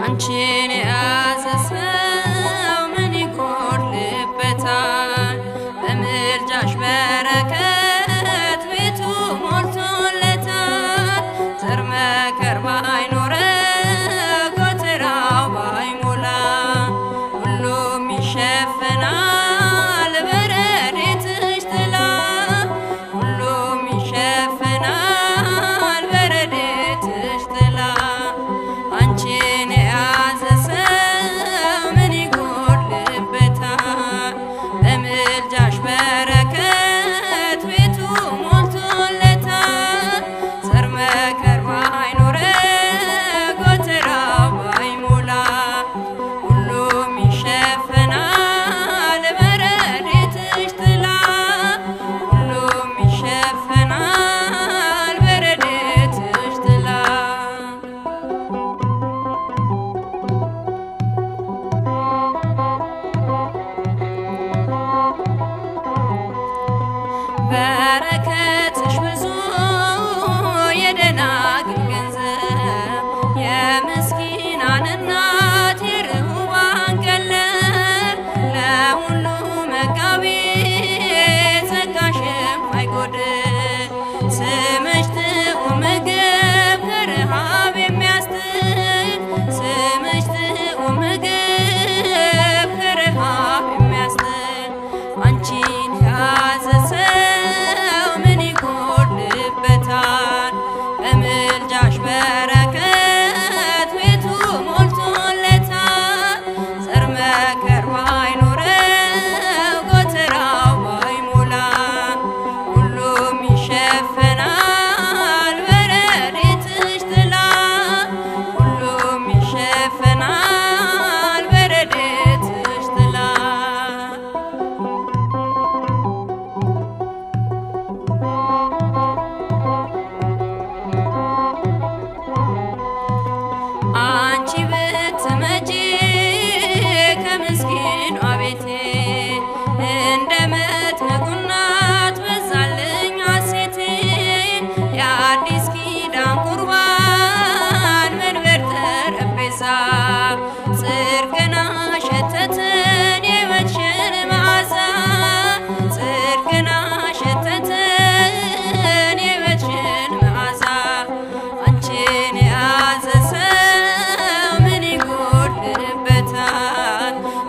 አንቺን የያዘ ሰው ምን ይጎድልበታል? በምልጃሽ በረከት ቤቱ ሞልቶለታል። ዘር መከር ባይኖረ ጎተራው ባይሞላ ሁሉም ይሸፈናል በረድኤትሽ ጥላ። ሁሉም ይሸፈናል በረድኤትሽ ጥላ። አንቺን የያዘ ሰው ምን ይጎድልበታል? በምልጃሽ በረከት ቤቱ ሞልቶለታል። ዘር መከር ባይኖረ ጎተራው ባይሞላ ሁሉም ይሸፈናል በረድኤትሽ ጥላ። ሁሉም ይሸፈናል በረድኤትሽ ጥላ። በረከትሽ ብዙ የደናግል ገንዘብ የምስኪናን እናት የርሁባን ቀለብ ለሁሉ መጋቢ ጸጋሽም አይጎድል። ስምሽ ጥዑም ምግብ ከረሃብ የሚያስጥል። ስምሽ ጥዑም ምግብ ከረሃብ የሚያስጥል። አንቺን የያዘ ሰው ምን ይጎድልበታል? በምልጃሽ በረከት ቤቱ ሞልቶለታል። ዘር መከር ባይኖረው ጎተራው ባይሞላ ሁሉም ይሸፈናል በረድኤትሽ ጥላ። ሁሉም ይሸፈናል በረድኤትሽ ጥላ። አንቺ ብትመጪ ከምስኪኗ ቤቴ እንደ መጥምቁ እናት በዛልኝ ሐሴቴ። የአዲስ ኪዳን ቁርባን መንበር ጠረጴዛ ጽድቅን አሸተተን የሕይወትሽን መዓዛ። ጽድቅን አሸተተን የሕይወትሽን መዓዛ። አንቺን የያዘ ሰው ምን ይጎድልበታል?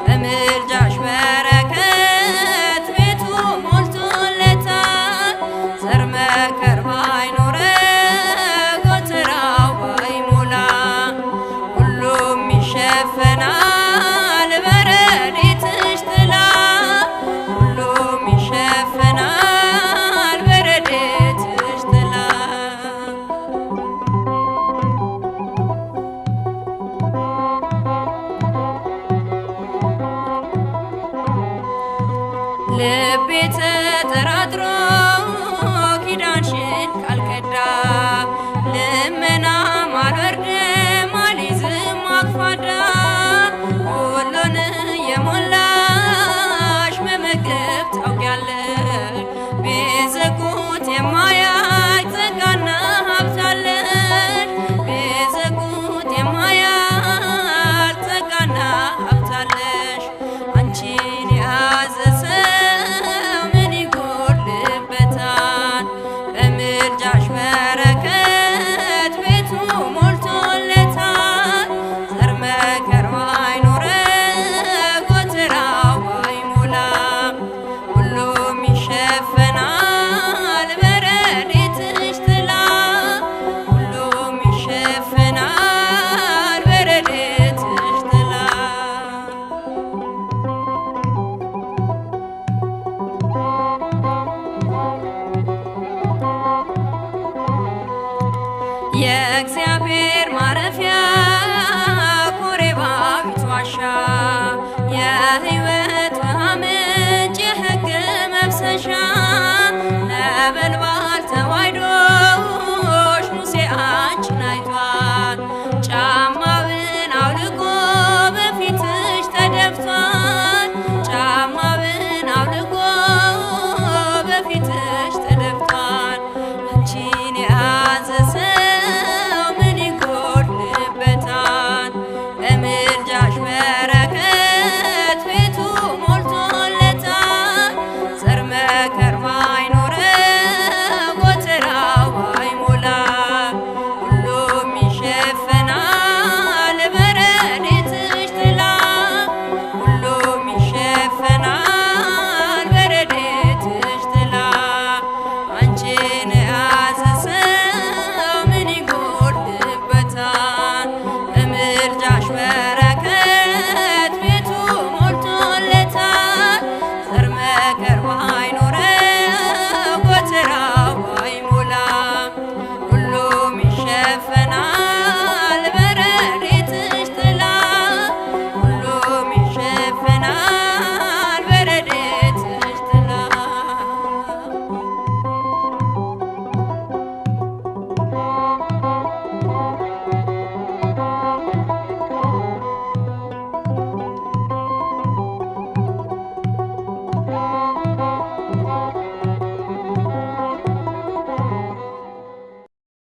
በምልጃሽ በረከት ቤቱ ሞልቶለታል። ዘር መከር ባይኖረ ጎተራው ባይሞላ ሁሉም ይሸፈናል በረድኤትሽ ጥላ። ሁሉም ይሸፈናል በረድኤትሽ ጥላ። ልቤ ተጠራጥሮ ኪዳንሽን ካልከዳ ልመናም አልወርድም አልይዝም አክፋዳ። ሁሉን የሞላሽ መመገብ ታውቂያለሽ። ቢዘጉት የማያልቅ ጸጋና ሀብት አለሽ። ቢዘጉት የማያልቅ ጸጋና ሀብት አለሽ። አንቺን የያዘ ሰው ምን ይጎድልበታል? በምልጃሽ በረከት ቤቱ ሞልቶለታል። ዘር መከር ባይኖረ ጎተራው ባይሞላ ሁሉም ይሸፈናል በረድኤትሽ ጥላ። ሁሉም ይሸፈናል በረድኤትሽ ጥላ። የእግዚአብሔር ማረፊያ ኮሬባዊት ዋሻ የሕይወት ውሃ ምንጭ የሕግ መፍሰሻ ነበልባል ተዋሕዶሽ ሙሴ አንቺን አይቷል።